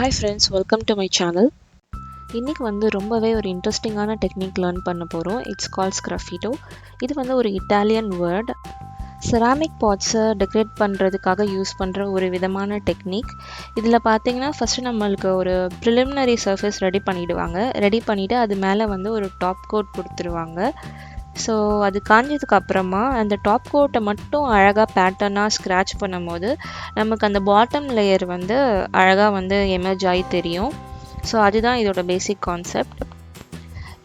Hi friends, welcome to my channel. இன்னைக்கு வந்து ரொம்பவே ஒரு இன்ட்ரெஸ்டிங்கான டெக்னிக் லேர்ன் பண்ண போகிறோம். It's call sgraffito. இது வந்து ஒரு இட்டாலியன் வேர்ட். செராமிக் பாட்ஸை டெக்கரேட் பண்ணுறதுக்காக யூஸ் பண்ணுற ஒரு விதமான டெக்னிக். இதில் பார்த்தீங்கன்னா ஃபஸ்ட்டு நம்மளுக்கு ஒரு ப்ரிலிமினரி சர்ஃபேஸ் ரெடி பண்ணிவிடுவாங்க. ரெடி பண்ணிவிட்டு அது மேலே வந்து ஒரு டாப் கோட் கொடுத்துருவாங்க. ஸோ அது காஞ்சதுக்கு அப்புறமா அந்த டாப் கோட்டை மட்டும் அழகாக பேட்டர்னாக ஸ்க்ராட்ச் பண்ணும்போது நமக்கு அந்த பாட்டம் லேயர் வந்து அழகாக வந்து எமர்ஜ் ஆகி தெரியும். ஸோ அதுதான் இதோட பேசிக் கான்செப்ட்.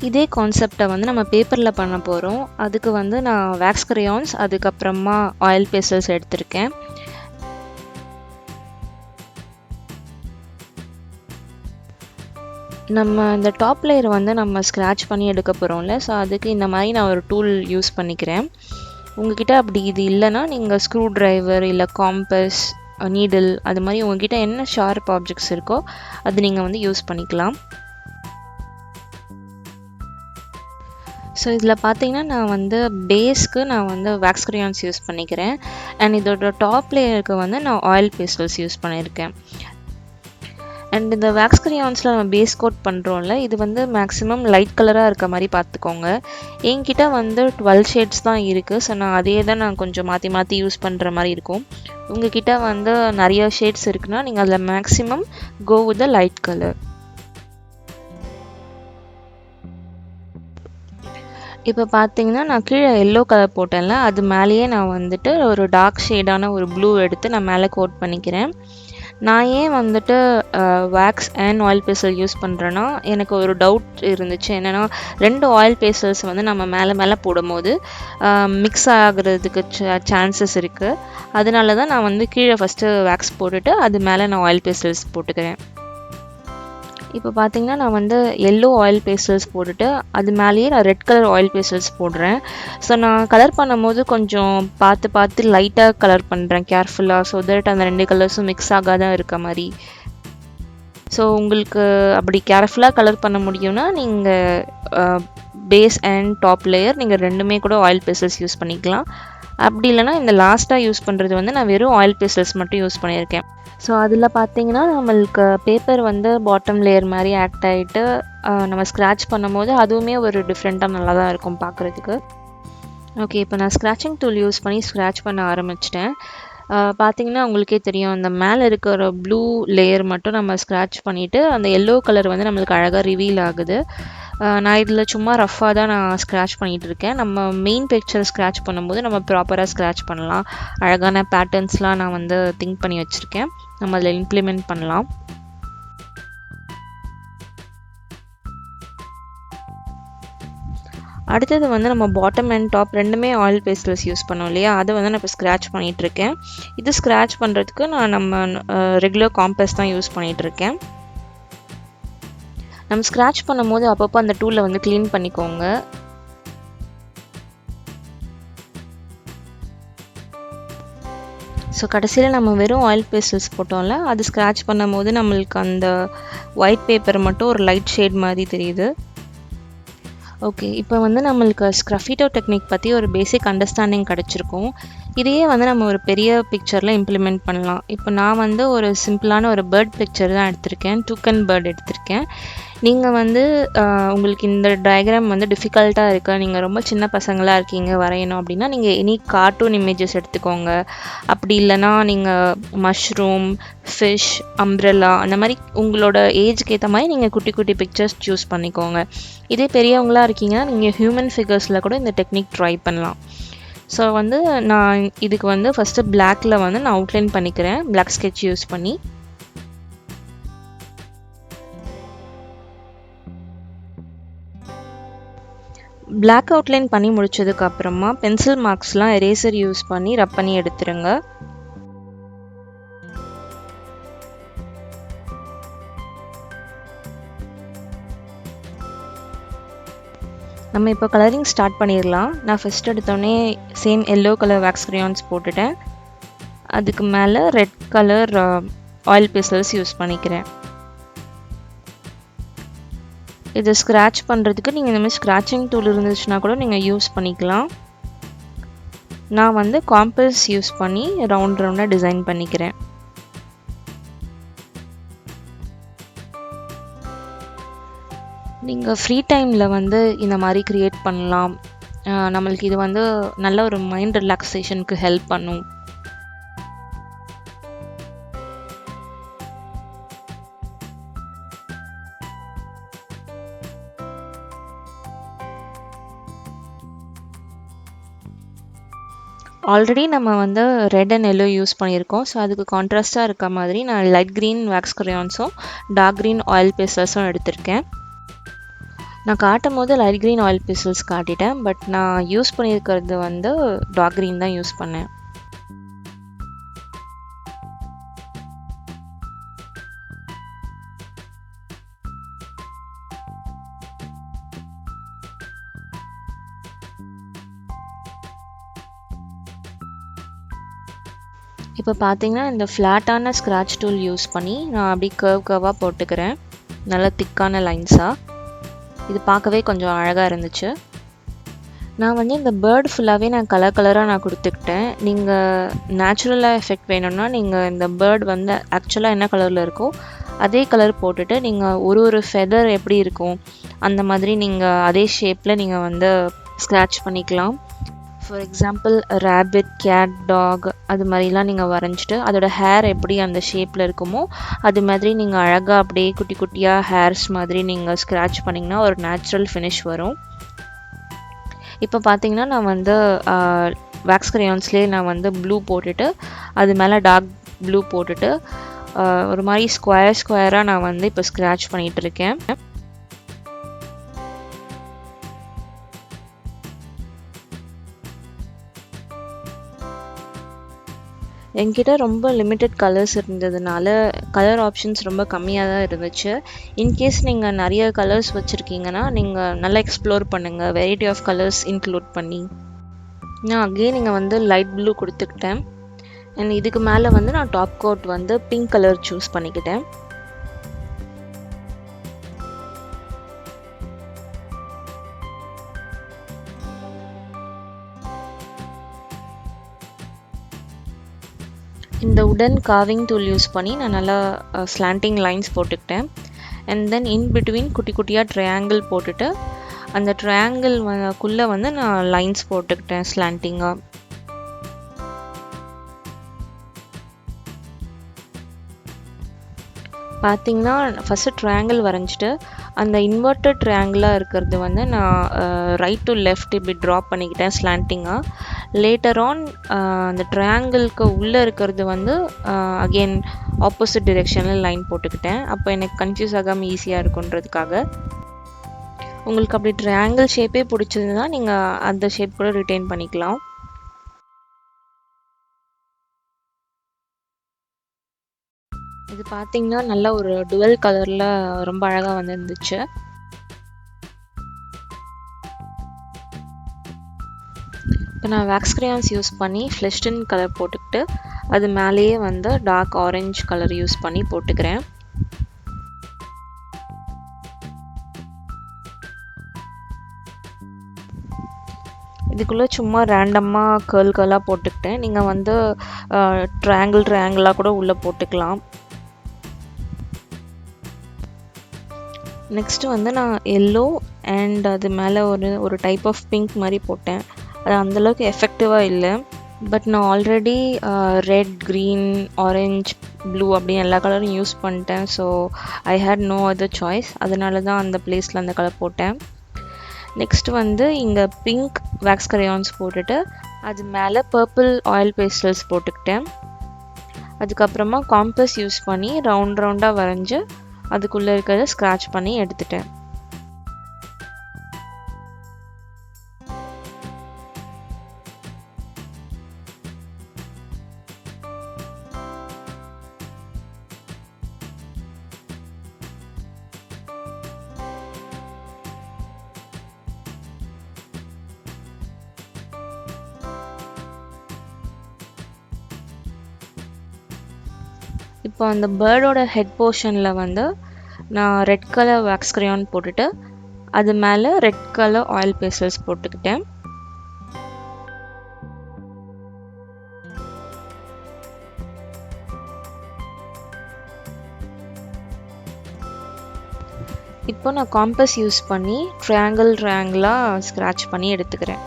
இதே கான்செப்டை வந்து நம்ம பேப்பரில் பண்ண போகிறோம். அதுக்கு வந்து நான் வேக்ஸ் கிரையான்ஸ் அதுக்கப்புறமா ஆயில் பேஸ்டல்ஸ் எடுத்திருக்கேன். நம்ம இந்த டாப் லேயர் வந்து நம்ம ஸ்க்ராட்ச் பண்ணி எடுக்க போகிறோம்ல, ஸோ அதுக்கு இந்த மாதிரி நான் ஒரு டூல் யூஸ் பண்ணிக்கிறேன். உங்ககிட்ட அப்படி இது இல்லைன்னா நீங்கள் ஸ்க்ரூ ட்ரைவர் இல்லை காம்பஸ், நீடில், அது மாதிரி உங்ககிட்ட என்ன ஷார்ப் ஆப்ஜெக்ட்ஸ் இருக்கோ அது நீங்கள் வந்து யூஸ் பண்ணிக்கலாம். ஸோ இதில் பார்த்தீங்கன்னா நான் வந்து பேஸ்க்கு நான் வந்து வேக்ஸ் கிரையான்ஸ் யூஸ் பண்ணிக்கிறேன். அண்ட் இதோட டாப் லேயருக்கு வந்து நான் ஆயில் பேஸ்டல்ஸ் யூஸ் பண்ணியிருக்கேன். அண்ட் இந்த வேக்ஸ் கிரையான்ஸில் நம்ம பேஸ் கோட் பண்ணுறோம்ல, இது வந்து மேக்ஸிமம் லைட் கலராக இருக்க மாதிரி பார்த்துக்கோங்க. என்கிட்ட வந்து 12 ஷேட்ஸ் தான் இருக்குது. ஸோ நான் அதே தான் நான் கொஞ்சம் மாற்றி மாற்றி யூஸ் பண்ணுற மாதிரி இருக்கும். உங்ககிட்ட வந்து நிறைய ஷேட்ஸ் இருக்குன்னா நீங்கள் அதில் maximum go with the light colour. இப்போ பார்த்தீங்கன்னா நான் கீழே எல்லோ கலர் போட்டேன்ல, அது மேலேயே நான் வந்துட்டு ஒரு டார்க் ஷேடான ஒரு ப்ளூ எடுத்து நான் மேலே கோட் பண்ணிக்கிறேன். நான் ஏன் வந்துட்டு wax and oil pastel use பண்ணுறேன்னா, எனக்கு ஒரு டவுட் இருந்துச்சு. என்னென்னா 2 ஆயில் பேஸ்டல்ஸ் வந்து நம்ம மேலே போடும்போது மிக்ஸ் ஆகிறதுக்கு சான்சஸ் இருக்குது. அதனால தான் நான் வந்து கீழே ஃபஸ்ட்டு வேக்ஸ் போட்டுட்டு அது மேலே நான் ஆயில் பேஸ்டல்ஸ் போட்டுக்கிறேன். இப்போ பார்த்தீங்கன்னா நான் வந்து எல்லோ ஆயில் பேஸ்டல்ஸ் போட்டுட்டு அது மேலேயே நான் ரெட் கலர் ஆயில் பேஸ்டல்ஸ் போடுறேன். ஸோ நான் கலர் பண்ணும்போது கொஞ்சம் பார்த்து லைட்டாக கலர் பண்ணுறேன் கேர்ஃபுல்லாக. ஸோ தட் அந்த 2 கலர்ஸும் மிக்ஸ் ஆகாதான் இருக்க மாதிரி. ஸோ உங்களுக்கு அப்படி கேர்ஃபுல்லாக கலர் பண்ண முடியும்னா நீங்கள் பேஸ் அண்ட் டாப் லேயர் நீங்கள் ரெண்டுமே கூட ஆயில் பேஸ்டல்ஸ் யூஸ் பண்ணிக்கலாம். அப்படி இல்லைனா இந்த லாஸ்ட்டாக யூஸ் பண்ணுறது வந்து நான் வெறும் ஆயில் பேஸ்டல்ஸ் மட்டும் யூஸ் பண்ணியிருக்கேன். ஸோ அதில் பார்த்தீங்கன்னா நம்மளுக்கு பேப்பர் வந்து பாட்டம் லேயர் மாதிரி ஆக்ட் ஆகிட்டு நம்ம ஸ்க்ராட்ச் பண்ணும்போது அதுவுமே ஒரு டிஃப்ரெண்ட்டாக நல்லா தான் இருக்கும் பார்க்குறதுக்கு. ஓகே, இப்போ நான் ஸ்க்ராட்சிங் டூல் யூஸ் பண்ணி ஸ்க்ராட்ச் பண்ண ஆரம்பிச்சிட்டேன். பார்த்தீங்கன்னா உங்களுக்கே தெரியும், அந்த மேலே இருக்கிற ப்ளூ லேயர் மட்டும் நம்ம ஸ்க்ராட்ச் பண்ணிவிட்டு அந்த எல்லோ கலர் வந்து நம்மளுக்கு அழகாக ரிவீல் ஆகுது. நான் இதில் சும்மா ரஃப்பாக தான் நான் ஸ்க்ராட்ச் பண்ணிகிட்டு இருக்கேன். நம்ம மெயின் பிக்சர் ஸ்க்ராட்ச் பண்ணும்போது நம்ம ப்ராப்பராக ஸ்க்ராட்ச் பண்ணலாம். அழகான பேட்டர்ன்ஸ்லாம் நான் வந்து திங்க் பண்ணி வச்சுருக்கேன். நம்ம அதில் இம்ப்ளிமெண்ட் பண்ணலாம். அடுத்தது வந்து நம்ம பாட்டம் அண்ட் டாப் ரெண்டுமே ஆயில் பேஸ்டல்ஸ் யூஸ் பண்ணோம் இல்லையா, அதை வந்து நான் இப்போ ஸ்க்ராட்ச் பண்ணிகிட்ருக்கேன். இது ஸ்க்ராட்ச் பண்ணுறதுக்கு நம்ம ரெகுலர் காம்பஸ் தான் யூஸ் பண்ணிகிட்ருக்கேன். நம்ம ஸ்க்ராட்ச் பண்ணும்போது அப்பப்போ அந்த டூலை வந்து க்ளீன் பண்ணிக்கோங்க. ஸோ கடைசியில் நம்ம வெறும் ஆயில் பேஸ்டல்ஸ் போட்டோம்ல, அது ஸ்க்ராட்ச் பண்ணும்போது நம்மளுக்கு அந்த ஒயிட் பேப்பர் மட்டும் ஒரு லைட் ஷேட் மாதிரி தெரியுது. ஓகே, இப்போ வந்து நம்மளுக்கு ஸ்க்ரஃபிட்டோ டெக்னிக் பற்றி ஒரு பேசிக் அண்டர்ஸ்டாண்டிங் கிடச்சிருக்கும். இதையே வந்து நம்ம ஒரு பெரிய பிக்சரில் இம்ப்ளிமெண்ட் பண்ணலாம். இப்போ நான் வந்து ஒரு சிம்பிளான ஒரு பேர்ட் பிக்சர் தான் எடுத்திருக்கேன். டூக்கன் பேர்ட் எடுத்திருக்கேன். நீங்கள் வந்து உங்களுக்கு இந்த டயக்ராம் வந்து டிஃபிகல்ட்டாக இருக்குது, நீங்கள் ரொம்ப சின்ன பசங்களாக இருக்கீங்க வரையணும் அப்படின்னா நீங்கள் எனி கார்ட்டூன் இமேஜஸ் எடுத்துக்கோங்க. அப்படி இல்லைனா நீங்கள் மஷ்ரூம், ஃபிஷ், அம்ப்ரெல்லா அந்த மாதிரி உங்களோட ஏஜுக்கு ஏற்ற மாதிரி நீங்கள் குட்டி குட்டி பிக்சர்ஸ் சூஸ் பண்ணிக்கோங்க. இதே பெரியவங்களாக இருக்கீங்கன்னா நீங்கள் ஹியூமன் ஃபிகர்ஸில் கூட இந்த டெக்னிக் ட்ரை பண்ணலாம். ஸோ வந்து நான் இதுக்கு வந்து ஃபஸ்ட்டு பிளாக்கில் வந்து நான் அவுட்லைன் பண்ணிக்கிறேன், பிளாக் ஸ்கெட்ச் யூஸ் பண்ணி. பிளாக் அவுட்லைன் பண்ணி முடிச்சதுக்கு அப்புறமா பென்சில் மார்க்ஸ்லாம் எரேசர் யூஸ் பண்ணி ரப் பண்ணி எடுத்துருங்க. நம்ம இப்போ கலரிங் ஸ்டார்ட் பண்ணிடலாம். நான் ஃபஸ்ட் எடுத்தோடனே same yellow colour wax crayons போட்டுட்டேன். அதுக்கு மேலே red colour oil pastels use பண்ணிக்கிறேன். இதை ஸ்க்ராட்ச் பண்ணுறதுக்கு நீங்கள் இந்த மாதிரி ஸ்க்ராட்சிங் டூல் இருந்துச்சுன்னா கூட நீங்கள் யூஸ் பண்ணிக்கலாம். நான் வந்து காம்பஸ் யூஸ் பண்ணி ரவுண்டாக டிசைன் பண்ணிக்கிறேன். நீங்கள் ஃப்ரீ டைமில் வந்து இந்த மாதிரி க்ரியேட் பண்ணலாம். நம்மளுக்கு இது வந்து நல்ல ஒரு மைண்ட் ரிலாக்ஸேஷனுக்கு ஹெல்ப் பண்ணும். ஆல்ரெடி நம்ம வந்து ரெட் அண்ட் எல்லோ யூஸ் பண்ணியிருக்கோம். ஸோ அதுக்கு கான்ட்ராஸ்ட்டாக இருக்க மாதிரி நான் லைட் க்ரீன் வேக்ஸ் க்ரையான்ஸும் டார்க் க்ரீன் ஆயில் பேஸ்டல்ஸும் எடுத்திருக்கேன். நான் காட்டும் போது லைட் க்ரீன் ஆயில் பேஸ்டல்ஸ் காட்டிட்டேன். பட் நான் யூஸ் பண்ணியிருக்கிறது வந்து டார்க் க்ரீன் தான் யூஸ் பண்ணேன். இப்போ பார்த்தீங்கன்னா இந்த ஃப்ளாட்டான ஸ்க்ராட்ச் டூல் யூஸ் பண்ணி நான் அப்படி கர்வாக போட்டுக்கிறேன், நல்ல திக்கான லைன்ஸாக. இது பார்க்கவே கொஞ்சம் அழகாக இருந்துச்சு. நான் வந்து இந்த பேர்டு ஃபுல்லாகவே நான் கலராக நான் கொடுத்துக்கிட்டேன். நீங்கள் நேச்சுரலாக எஃபெக்ட் வேணும்னா நீங்கள் இந்த பேர்டு வந்து ஆக்சுவலாக என்ன கலரில் இருக்கோ அதே கலர் போட்டுட்டு நீங்கள் ஒரு ஃபெதர் எப்படி இருக்கும் அந்த மாதிரி நீங்கள் அதே ஷேப்பில் நீங்கள் வந்து ஸ்க்ராட்ச் பண்ணிக்கலாம். For example rabbit, cat, dog அது மாதிரிலாம் நீங்கள் வரைஞ்சிட்டு அதோட ஹேர் எப்படி அந்த ஷேப்பில் இருக்குமோ அது மாதிரி நீங்கள் அழகாக அப்படியே குட்டி குட்டியாக ஹேர்ஸ் மாதிரி நீங்கள் ஸ்க்ராட்ச் பண்ணிங்கன்னா ஒரு நேச்சுரல் ஃபினிஷ் வரும். இப்போ பார்த்தீங்கன்னா நான் வந்து வேக்ஸ் க்ரையான்ஸ்லேயே நான் வந்து ப்ளூ போட்டுட்டு அது மேலே டார்க் ப்ளூ போட்டுட்டு ஒரு மாதிரி ஸ்கொயராக நான் வந்து இப்போ ஸ்க்ராட்ச் பண்ணிகிட்டு இருக்கேன். என்கிட்ட ரொம்ப லிமிட்டட் கலர்ஸ் இருந்ததுனால கலர் ஆப்ஷன்ஸ் ரொம்ப கம்மியாக தான் இருந்துச்சு. இன்கேஸ் நீங்கள் நிறைய கலர்ஸ் வச்சுருக்கீங்கன்னா நீங்கள் நல்லா எக்ஸ்ப்ளோர் பண்ணுங்கள், வெரைட்டி ஆஃப் கலர்ஸ் இன்க்ளூட் பண்ணி. நான் அகெயின் நீங்கள் வந்து லைட் ப்ளூ கொடுத்துக்கிட்டேன். அண்ட் இதுக்கு மேலே வந்து நான் டாப் கோட் வந்து பிங்க் கலர் சூஸ் பண்ணிக்கிட்டேன். இந்த உடன் கார்விங் டூல் யூஸ் பண்ணி நான் நல்லா ஸ்லாண்டிங் லைன்ஸ் போட்டுக்கிட்டேன். அண்ட் தென் இன் பிட்வீன் குட்டி குட்டியாக ட்ரையாங்கிள் போட்டுட்டு அந்த ட்ரையாங்கிள்குள்ளே வந்து நான் லைன்ஸ் போட்டுக்கிட்டேன் ஸ்லாண்டிங்காக. பார்த்தீங்கன்னா ஃபஸ்ட்டு ட்ரையாங்கிள் வரைஞ்சிட்டு அந்த இன்வெர்ட்டட் ட்ரையாங்கிளாக இருக்கிறது வந்து நான் ரைட் டு லெஃப்ட் இப்படி ட்ராப் பண்ணிக்கிட்டேன் ஸ்லாண்டிங்காக. லேட்டர் ஆன் அந்த ட்ரையாங்கிளுக்கு உள்ளே இருக்கிறது வந்து அகெயின் ஆப்போசிட் டிரெக்ஷனில் லைன் போட்டுக்கிட்டேன். அப்போ எனக்கு கன்ஃபியூஸ் ஆகாமல் ஈஸியாக இருக்குன்றதுக்காக. உங்களுக்கு அப்படி ட்ரையாங்கிள் ஷேப்பே பிடிச்சதுன்னா நீங்கள் அந்த ஷேப் கூட ரிட்டைன் பண்ணிக்கலாம். இது பார்த்தீங்கன்னா நல்ல ஒரு டுவெல் கலரில் ரொம்ப அழகாக வந்துருந்துச்சு. இப்போ நான் வேக்ஸ் க்ரையான்ஸ் யூஸ் பண்ணி ஃப்ளெஷ்டன் கலர் போட்டுக்கிட்டு அது மேலேயே வந்து டார்க் ஆரஞ்சு கலர் யூஸ் பண்ணி போட்டுக்கிறேன். இதுக்குள்ளே சும்மா ரேண்டமாக கேர்லாக போட்டுக்கிட்டேன். நீங்கள் வந்து ட்ரையாங்கிளாக கூட உள்ளே போட்டுக்கலாம். நெக்ஸ்ட்டு வந்து நான் எல்லோ அண்ட் அது மேலே ஒரு டைப் ஆஃப் பிங்க் மாதிரி போட்டேன். அது அந்தளவுக்கு எஃபெக்டிவாக இல்லை. பட் நான் already red, green, orange, blue அப்படின்னு எல்லா கலரும் யூஸ் பண்ணிட்டேன். So I had no other choice. அதனால தான் அந்த பிளேஸில் அந்த கலர் போட்டேன். நெக்ஸ்ட்டு வந்து இங்கே பிங்க் வேக்ஸ் க்ரையான்ஸ் போட்டுட்டு அது மேலே பர்பிள் ஆயில் பேஸ்டல்ஸ் போட்டுக்கிட்டேன். அதுக்கப்புறமா காம்பஸ் யூஸ் பண்ணி ரவுண்டாக வரைஞ்சி அதுக்குள்ளே இருக்கிறத ஸ்க்ராட்ச் பண்ணி எடுத்துட்டேன். இப்போ அந்த பேர்டோட ஹெட் போர்ஷனில் வந்து நான் ரெட் கலர் வேக்ஸ் க்ரையான் போட்டுட்டு அது மேலே ரெட் கலர் ஆயில் பேஸ்டல்ஸ் போட்டுக்கிட்டேன். இப்போ நான் காம்பஸ் யூஸ் பண்ணி ட்ரையாங்கிளாக ஸ்க்ராட்ச் பண்ணி எடுத்துக்கிறேன்.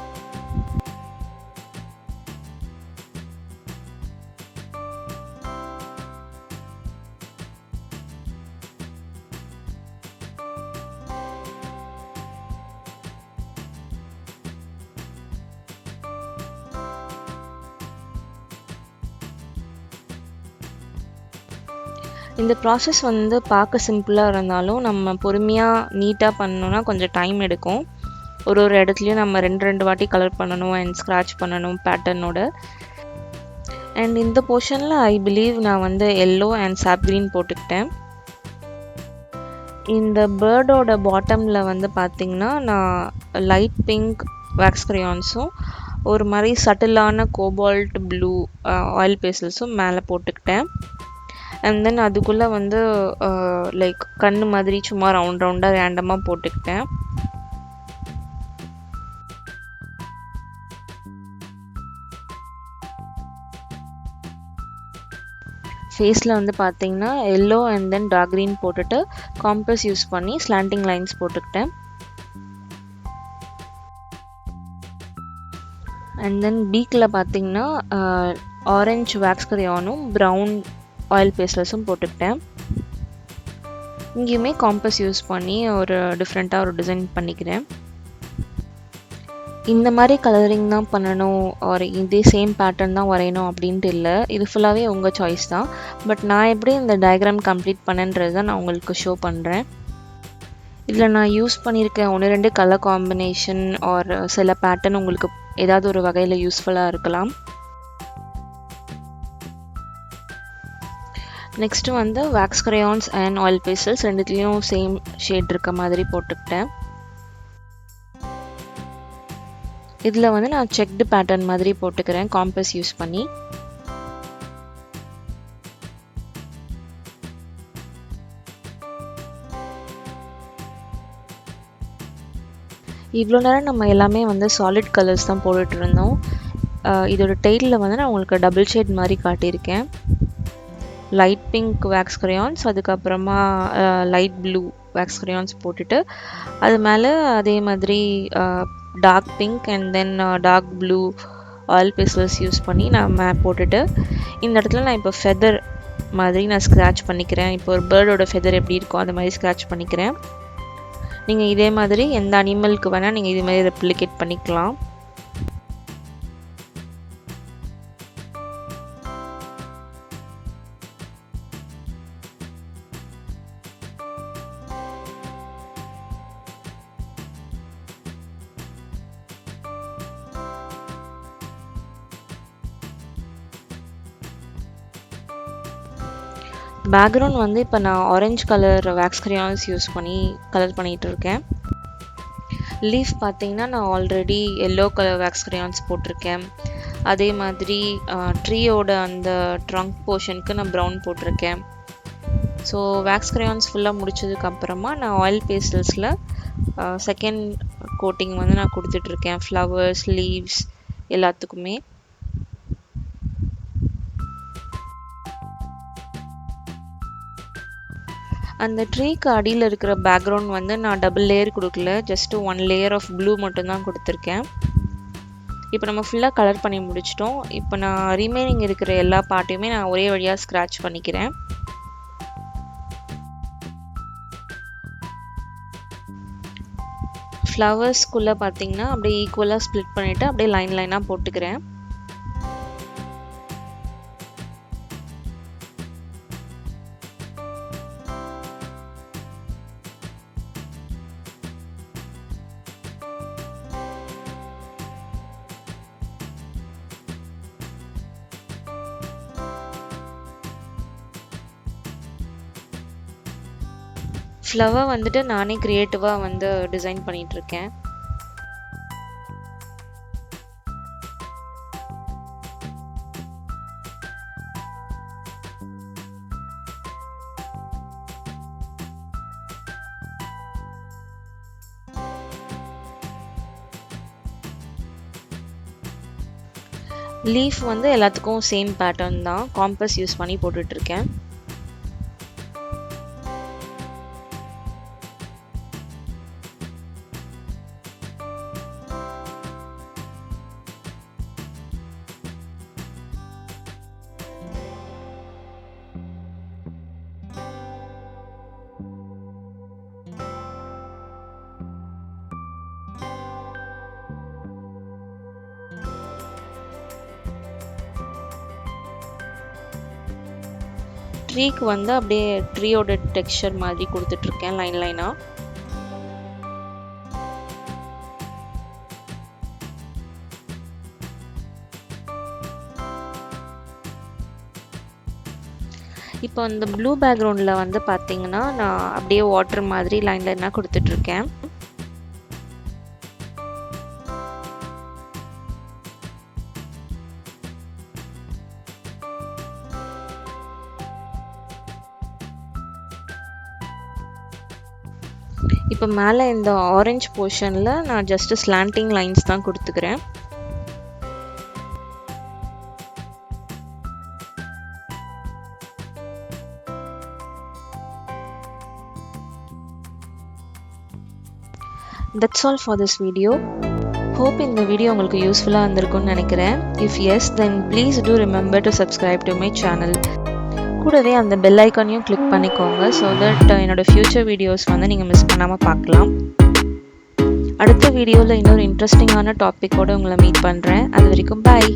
இந்த ப்ராசஸ் வந்து பார்க்க சிம்பிளாக இருந்தாலும் நம்ம பொறுமையாக நீட்டாக பண்ணணுன்னா கொஞ்சம் டைம் எடுக்கும். ஒரு இடத்துலையும் நம்ம ரெண்டு வாட்டி கலர் பண்ணணும் அண்ட் ஸ்க்ராட்ச் பண்ணணும் பேட்டர்னோட. அண்ட் இந்த போர்ஷனில் ஐ பிலீவ் நான் வந்து எல்லோ அண்ட் சாப் க்ரீன் போட்டுக்கிட்டேன். இந்த பேர்டோட பாட்டமில் வந்து பார்த்திங்கன்னா நான் லைட் பிங்க் வேக்ஸ் க்ரையான்ஸும் ஒரு மாதிரி சட்டிலான கோபால்ட் ப்ளூ ஆயில் பேஸ்டல்ஸும் மேலே போட்டுக்கிட்டேன். அண்ட் தென் அதுக்குள்ளே வந்து லைக் கண்ணு மாதிரி சும்மா ரவுண்டாக ரேண்டமாக போட்டுக்கிட்டேன். ஃபேஸில் வந்து பார்த்திங்கன்னா yellow and then dark green போட்டுட்டு காம்பஸ் யூஸ் பண்ணி ஸ்லாண்டிங் லைன்ஸ் போட்டுக்கிட்டேன். அண்ட் தென் பீக்கில் பார்த்திங்கன்னா ஆரஞ்சு வேக்ஸ் க்ரையானும் ப்ரௌன் ஆயில் பேஸ்டல்ஸும் போட்டுக்கிட்டேன். இங்கேயுமே காம்பஸ் யூஸ் பண்ணி ஒரு டிஃப்ரெண்ட்டாக ஒரு டிசைன் பண்ணிக்கிறேன். இந்த மாதிரி கலரிங் தான் பண்ணணும் ஒரு இதே சேம் பேட்டர்ன் தான் வரையணும் அப்படின்ட்டு இல்லை, இது ஃபுல்லாகவே உங்கள் சாய்ஸ் தான். பட் நான் எப்படி இந்த டயக்ராம் கம்ப்ளீட் பண்ணேன்றது தான் நான் உங்களுக்கு ஷோ பண்ணுறேன். இதில் நான் யூஸ் பண்ணியிருக்கேன் 1-2 கலர் காம்பினேஷன் ஒரு சில பேட்டர்ன் உங்களுக்கு ஏதாவது ஒரு வகையில் யூஸ்ஃபுல்லாக இருக்கலாம். நெக்ஸ்ட்டு வந்து wax crayons and oil pastels ரெண்டுத்துலேயும் சேம் ஷேட் இருக்க மாதிரி போட்டுக்கிட்டேன். இதில் வந்து நான் செக்டு பேட்டர்ன் மாதிரி போட்டுக்கிறேன் காம்பஸ் யூஸ் பண்ணி. இவ்வளோ நேரம் நம்ம எல்லாமே வந்து சாலிட் கலர்ஸ் தான் போட்டுட்டு இருந்தோம். இதோட டெய்லில் வந்து நான் உங்களுக்கு டபுள் ஷேட் மாதிரி காட்டியிருக்கேன். லைட் பிங்க் வேக்ஸ் க்ரையான்ஸ், அதுக்கப்புறமா லைட் ப்ளூ வேக்ஸ் க்ரையான்ஸ் போட்டுட்டு அது மேலே அதே மாதிரி dark pink and then dark blue oil pastels use பண்ணி நான் போட்டுட்டு இந்த இடத்துல நான் இப்போ ஃபெதர் மாதிரி நான் ஸ்க்ராட்ச் பண்ணிக்கிறேன். இப்போ ஒரு பேர்டோட ஃபெதர் எப்படி இருக்கும் அது மாதிரி ஸ்க்ராட்ச் பண்ணிக்கிறேன். நீங்கள் இதே மாதிரி எந்த அனிமலுக்கு வேணால் நீங்கள் இதே மாதிரி ரெப்ளிகேட் பண்ணிக்கலாம். பேக்ரவுண்ட் வந்து இப்போ நான் orange colour wax crayons use பண்ணி கலர் பண்ணிகிட்டு இருக்கேன். லீஃப் பார்த்திங்கன்னா நான் already yellow colour wax crayons போட்டிருக்கேன். அதே மாதிரி ட்ரீயோட அந்த ட்ரங்க் போர்ஷனுக்கு நான் ப்ரௌன் போட்டிருக்கேன். ஸோ வேக்ஸ் க்ரையான்ஸ் ஃபுல்லாக முடிச்சதுக்கப்புறமா நான் ஆயில் பேஸ்டல்ஸில் செகண்ட் கோட்டிங் வந்து நான் கொடுத்துட்ருக்கேன் ஃப்ளவர்ஸ் லீவ்ஸ் எல்லாத்துக்குமே. அந்த ட்ரீக்கு அடியில் இருக்கிற பேக்ரவுண்ட் வந்து நான் டபுள் லேயர் கொடுக்கல, ஜஸ்ட்டு 1 லேயர் ஆஃப் ப்ளூ மட்டும்தான் கொடுத்துருக்கேன். இப்போ நம்ம ஃபுல்லாக கலர் பண்ணி முடிச்சிட்டோம். இப்போ நான் ரிமைனிங் இருக்கிற எல்லா பார்ட்டையுமே நான் ஒரே வழியாக ஸ்க்ராட்ச் பண்ணிக்கிறேன். ஃப்ளவர்ஸ்குள்ளே பார்த்திங்கன்னா அப்படியே ஈக்குவலாக ஸ்ப்ளிட் பண்ணிவிட்டு அப்படியே லைனாக போட்டுக்கிறேன். ஃப்ளவர் வந்துட்டு நானே க்ரியேட்டிவாக வந்து டிசைன் பண்ணிகிட்ருக்கேன். லீஃப் வந்து எல்லாத்துக்கும் சேம் பேட்டர்ன் தான், காம்பஸ் யூஸ் பண்ணி போட்டுட்ருக்கேன். ட்ரீக்கு வந்து அப்படியே ட்ரீயோட டெக்ஸ்சர் மாதிரி கொடுத்துட்ருக்கேன் லைன் லைனாக. இப்போ இந்த ப்ளூ பேக்ரவுண்டில் வந்து பார்த்தீங்கன்னா நான் அப்படியே வாட்டர் மாதிரி லைன் லைனாக கொடுத்துட்ருக்கேன். இப்போ மேலே இந்த ஆரஞ்சு போர்ஷனில் நான் ஜஸ்ட்டு ஸ்லாண்டிங் லைன்ஸ் தான் கொடுத்துக்கிறேன். That's all for this video. Hope இந்த வீடியோ உங்களுக்கு யூஸ்ஃபுல்லாக இருந்திருக்கும்னு நினைக்கிறேன். If yes, then please do remember to subscribe to my channel. கூடவே அந்த பெல் ஐக்கானையும் கிளிக் பண்ணிக்கோங்க ஸோ தட் என்னோடய ஃப்யூச்சர் வீடியோஸ் வந்து நீங்கள் மிஸ் பண்ணாமல் பார்க்கலாம். அடுத்த வீடியோவில் இன்னொரு இன்ட்ரெஸ்டிங்கான டாப்பிக்கோடு உங்களை மீட் பண்ணுறேன். அது வரைக்கும் பாய்.